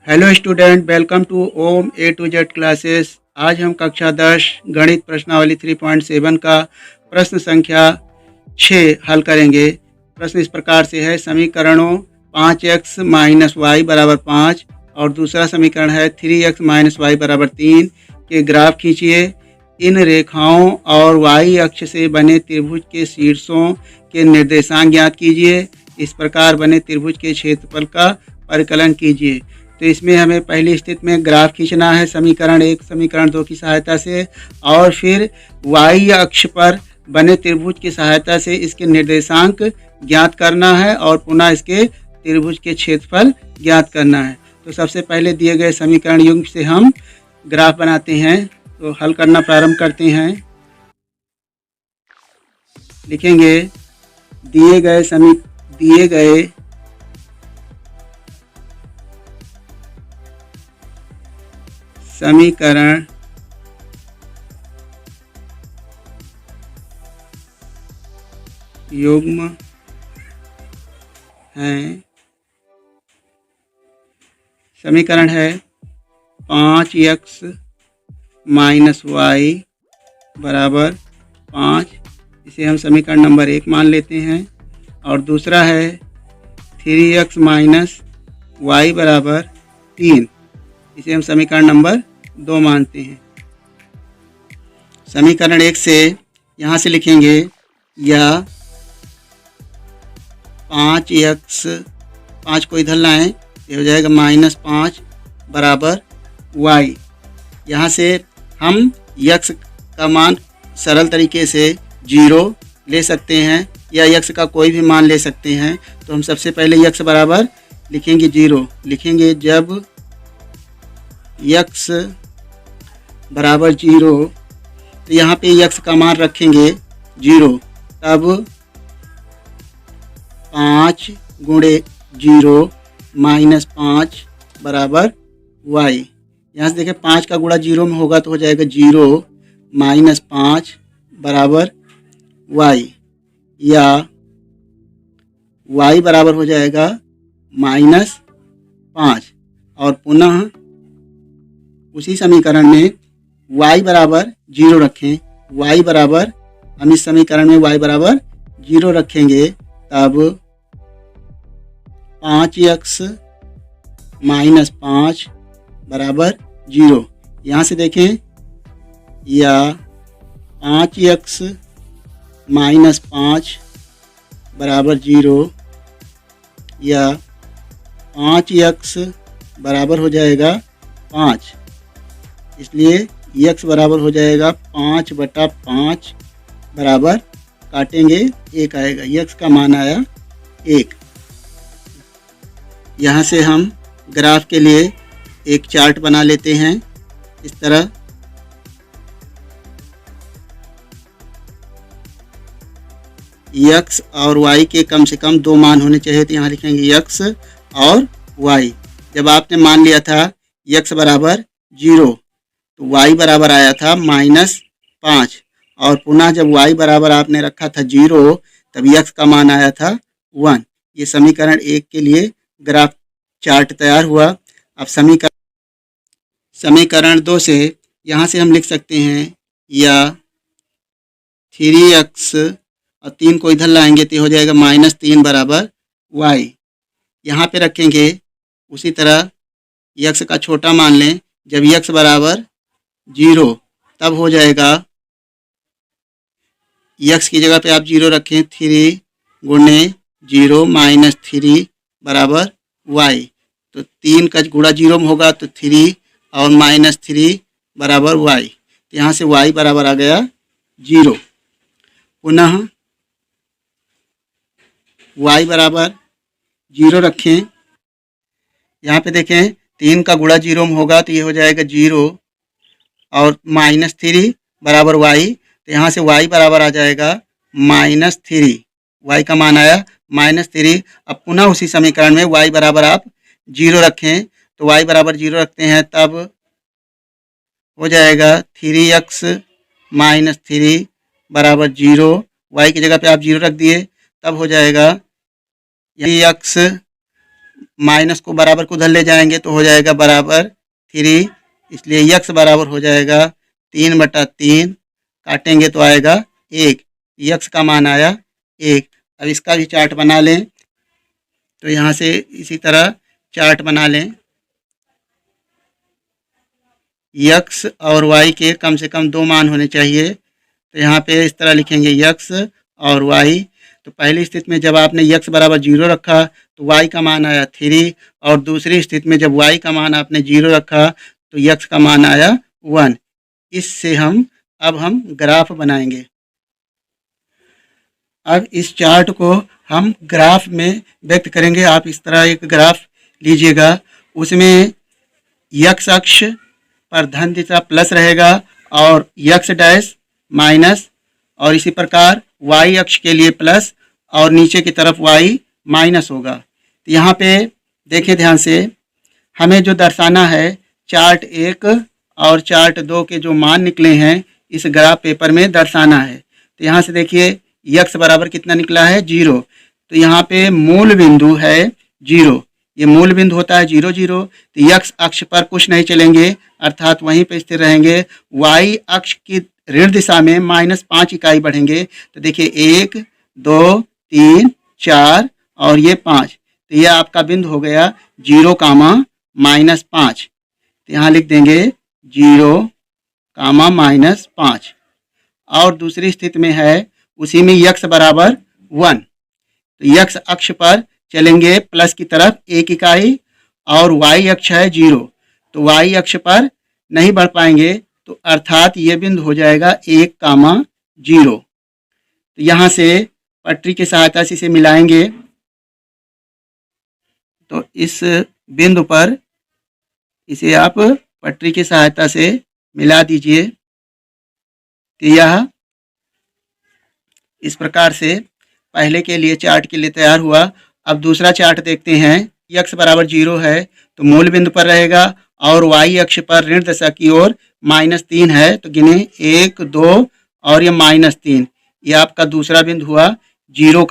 Hello student, welcome to Om A to Z classes. आज हम कक्षा 10 गणित प्रश्नावली 3.7 का प्रश्न संख्या 6 हल करेंगे। प्रश्न इस प्रकार से है, समीकरणों 5x माइनस वाई बराबर 5 और दूसरा समीकरण है 3x माइनस वाई बराबर 3 के ग्राफ खींचिए। इन रेखाओं और वाई अक्ष से बने त्रिभुज के शीर्षों के निर्देशांक ज्ञात कीजिए। इस प्रकार बने त्रिभुज के क्षेत्रफल का परिकलन कीजिए। तो इसमें हमें पहली स्थिति में ग्राफ खींचना है समीकरण 1 समीकरण 2 की सहायता से, और फिर वाई अक्ष पर बने त्रिभुज की सहायता से इसके निर्देशांक ज्ञात करना है और पुनः इसके त्रिभुज के क्षेत्रफल ज्ञात करना है। तो सबसे पहले दिए गए समीकरण युग्म से हम ग्राफ बनाते हैं। तो हल करना प्रारंभ करते हैं। लिखेंगे दिए गए समीकरण युग्म हैं। समीकरण है 5x माइनस वाई बराबर 5, इसे हम समीकरण नंबर 1 मान लेते हैं। और दूसरा है 3x माइनस वाई बराबर 3, इसे हम समीकरण नंबर 2 मानते हैं। समीकरण 1 से यहाँ से लिखेंगे या 5 को इधर लाएं, ये हो जाएगा -5 बराबर y। यहाँ से हम x का मान सरल तरीके से 0 ले सकते हैं या x का कोई भी मान ले सकते हैं। तो हम सबसे पहले x बराबर लिखेंगे 0। लिखेंगे जब x बराबर 0, तो यहाँ पे x का मान रखेंगे 0, तब 5 गुणे 0 माइनस 5 बराबर y। यहाँ से देखें 5 का गुणा 0 में होगा तो हो जाएगा 0 माइनस 5 बराबर y, या y बराबर हो जाएगा -5। और पुनः उसी समीकरण में y बराबर 0 रखें। y बराबर हम इस समीकरण में y बराबर 0 रखेंगे, तब 5x माइनस 5 बराबर 0। यहाँ से देखें या 5x माइनस 5 बराबर 0, या 5x बराबर हो जाएगा 5। इसलिए x बराबर हो जाएगा 5/5 बराबर, काटेंगे 1 आएगा, x का मान आया 1। यहाँ से हम ग्राफ के लिए एक चार्ट बना लेते हैं इस तरह। x और y के कम से कम 2 मान होने चाहिए, तो यहाँ लिखेंगे x और y। जब आपने मान लिया था x बराबर 0, तो y बराबर आया था -5, और पुनः जब y बराबर आपने रखा था 0, तब x का मान आया था 1। ये समीकरण 1 के लिए ग्राफ चार्ट तैयार हुआ। अब समीकरण 2 से यहाँ से हम लिख सकते हैं या 3x और 3 को इधर लाएंगे तो हो जाएगा -3 बराबर y। यहाँ पे रखेंगे उसी तरह x का छोटा मान लें। जब x बराबर 0, तब हो जाएगा x की जगह पे आप 0 रखें, 3 गुणे 0 माइनस 3 बराबर y। तो 3 का गुणा 0 में होगा तो 3 और -3 बराबर y। तो यहाँ से y बराबर आ गया 0। पुनः y बराबर 0 रखें। यहाँ पे देखें 3 का गुणा 0 में होगा तो ये हो जाएगा 0 और -3 बराबर y। तो यहाँ से y बराबर आ जाएगा -3। y का मान आया -3। अब पुनः उसी समीकरण में y बराबर आप 0 रखें, तो y बराबर 0 रखते हैं, तब हो जाएगा 3x माइनस 3 बराबर 0। y की जगह पे आप 0 रख दिए, तब हो जाएगा 3x माइनस को बराबर को उधर ले जाएंगे तो हो जाएगा बराबर 3, इसलिए यक्स बराबर हो जाएगा 3/3, काटेंगे तो आएगा 1, यक्स का मान आया 1। अब इसका भी चार्ट बना लें, तो यहाँ से इसी तरह चार्ट बना लें। यक्स और वाई के कम से कम 2 मान होने चाहिए, तो यहाँ पे इस तरह लिखेंगे यक्स और वाई। तो पहली स्थिति में जब आपने यक्स बराबर 0 रखा तो वाई का मान आया 3, और दूसरी स्थिति में जब वाई का मान आपने 0 रखा तो यक्स का मान आया 1। इससे अब हम ग्राफ बनाएंगे। अब इस चार्ट को हम ग्राफ में व्यक्त करेंगे। आप इस तरह एक ग्राफ लीजिएगा, उसमें यक्स अक्ष पर धन दिशा प्लस रहेगा और यक्स डैश माइनस, और इसी प्रकार वाई अक्ष के लिए प्लस और नीचे की तरफ वाई माइनस होगा। तो यहाँ पे देखें ध्यान से, हमें जो दर्शाना है चार्ट 1 और चार्ट 2 के जो मान निकले हैं इस ग्राफ पेपर में दर्शाना है। तो यहाँ से देखिए यक्स बराबर कितना निकला है 0, तो यहाँ पे मूल बिंदु है 0, ये मूल बिंदु होता है 0 0। तो यक्स अक्ष पर कुछ नहीं चलेंगे, अर्थात वहीं पर स्थिर रहेंगे। वाई अक्ष की ऋण दिशा में -5 इकाई बढ़ेंगे, तो देखिए 1 2 3 4 और ये 5, तो ये आपका बिंदु हो गया 0, -5। तो यहाँ लिख देंगे 0, -5। और दूसरी स्थिति में है उसी में यक्स बराबर 1, तो यक्स अक्ष पर चलेंगे प्लस की तरफ 1 इकाई, और वाई अक्ष है 0, तो वाई अक्ष पर नहीं बढ़ पाएंगे, तो अर्थात ये बिंदु हो जाएगा 1, 0। तो यहाँ से पटरी की सहायता से इसे मिलाएंगे, तो इस बिंदु पर इसे आप पटरी की सहायता से मिला दीजिए। तो यह इस प्रकार से पहले के लिए चार्ट के लिए तैयार हुआ। अब दूसरा चार्ट देखते हैं। यक्स बराबर 0 है तो मूल बिंदु पर रहेगा, और वाई अक्ष पर ऋण दशा की ओर -3 है, तो गिने 1 2 और ये -3, ये आपका दूसरा बिंदु हुआ 0,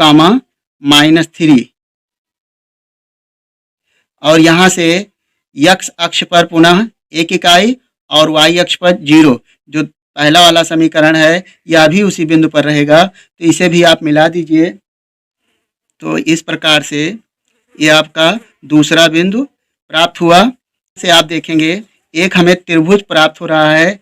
-3। और यहाँ से यक्स अक्ष पर पुनः 1 इकाई और वाई अक्ष पर 0, जो पहला वाला समीकरण है यह भी उसी बिंदु पर रहेगा, तो इसे भी आप मिला दीजिए। तो इस प्रकार से ये आपका दूसरा बिंदु प्राप्त हुआ। से आप देखेंगे एक हमें त्रिभुज प्राप्त हो रहा है।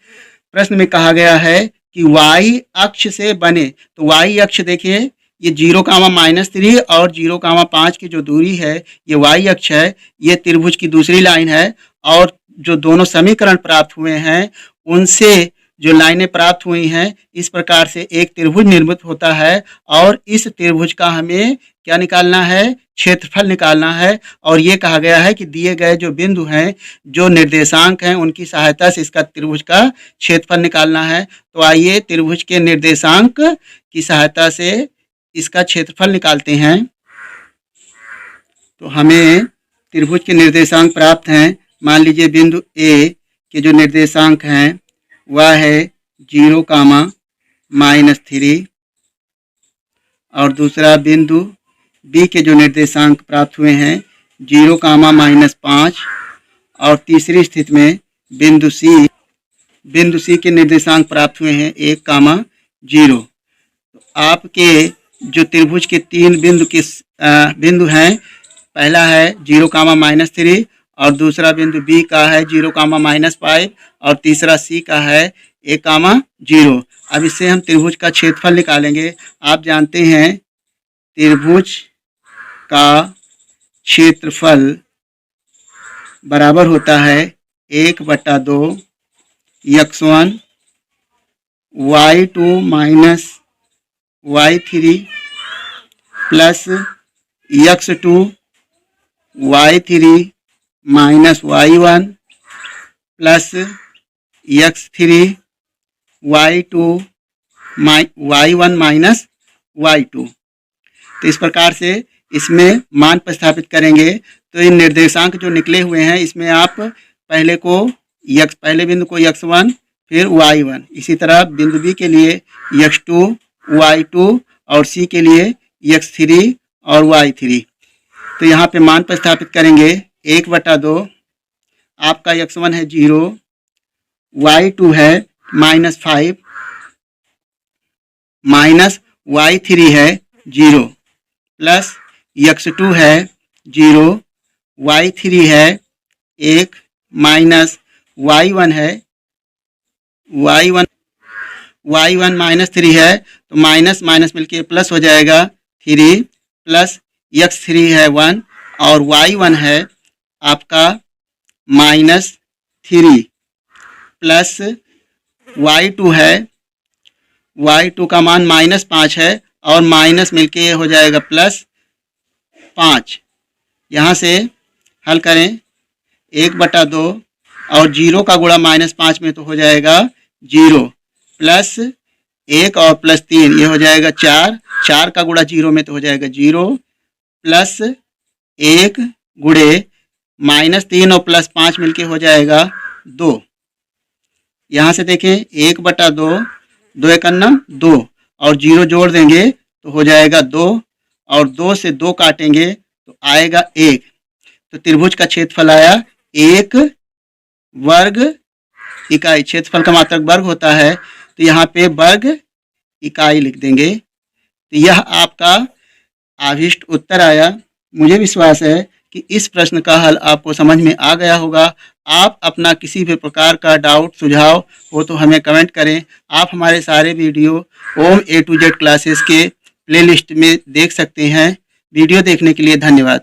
प्रश्न में कहा गया है कि वाई अक्ष से बने, तो वाई अक्ष देखिए ये 0, -3 और 0, 5 की जो दूरी है ये वाई अक्ष है, ये त्रिभुज की दूसरी लाइन है। और जो दोनों समीकरण प्राप्त हुए हैं उनसे जो लाइनें प्राप्त हुई हैं, इस प्रकार से एक त्रिभुज निर्मित होता है, और इस त्रिभुज का हमें क्या निकालना है, क्षेत्रफल निकालना है। और ये कहा गया है कि दिए गए जो बिंदु हैं, जो निर्देशांक हैं, उनकी सहायता से इसका त्रिभुज का क्षेत्रफल निकालना है। तो आइए त्रिभुज के निर्देशांक की सहायता से इसका क्षेत्रफल निकालते हैं। तो हमें त्रिभुज के निर्देशांक प्राप्त हैं। मान लीजिए बिंदु ए के जो निर्देशांक हैं वह है 0, -3, और दूसरा बिंदु बी के जो निर्देशांक प्राप्त हुए हैं 0, -5, और तीसरी स्थिति में बिंदु सी के निर्देशांक प्राप्त हुए हैं 1, 0। तो आपके जो त्रिभुज के 3 बिंदु हैं, पहला है 0, -3, और दूसरा बिंदु बी का है 0, -5, और तीसरा सी का है 1, 0। अब इससे हम त्रिभुज का क्षेत्रफल निकालेंगे। आप जानते हैं त्रिभुज का क्षेत्रफल बराबर होता है 1/2 x1 y2 y3 plus x2 y3 y1 plus x3 y2 y1 y2। तो इस प्रकार से इसमें मान प्रतिस्थापित करेंगे, तो इन निर्देशांक जो निकले हुए हैं इसमें आप पहले बिंदु को x1 फिर y1, इसी तरह बिंदु बी के लिए x2 y2 और सी के लिए x3 और y3। तो यहाँ पे मान प्रतिस्थापित करेंगे 1/2, आपका x1 है 0, y2 है -5, माइनस y3 है 0, प्लस x2 है 0, y3 है 1, माइनस y1 है y1 -3 है, तो माइनस माइनस मिलके प्लस हो जाएगा 3, प्लस x3 है 1 और y1 है आपका -3, प्लस y2 है, y2 का मान -5 है और माइनस मिलके हो जाएगा +5। यहाँ से हल करें 1/2 और 0 का गुणा -5 में तो हो जाएगा 0, प्लस 1 और प्लस 3 ये हो जाएगा 4, 4 का गुणा 0 में तो हो जाएगा 0, प्लस 1 गुणे -3 और +5 मिलके हो जाएगा 2। यहाँ से देखें 1/2, 2 एकन्ना 2 और 0 जोड़ देंगे तो हो जाएगा 2 और 2 से 2 काटेंगे तो आएगा 1। तो त्रिभुज का क्षेत्रफल आया 1 वर्ग इकाई। क्षेत्रफल का मात्रक वर्ग होता है तो यहाँ पे वर्ग इकाई लिख देंगे। तो यह आपका आविष्ट उत्तर आया। मुझे विश्वास है कि इस प्रश्न का हल आपको समझ में आ गया होगा। आप अपना किसी भी प्रकार का डाउट सुझाव हो तो हमें कमेंट करें। आप हमारे सारे video Om A to Z classes के प्लेलिस्ट में देख सकते हैं। वीडियो देखने के लिए धन्यवाद।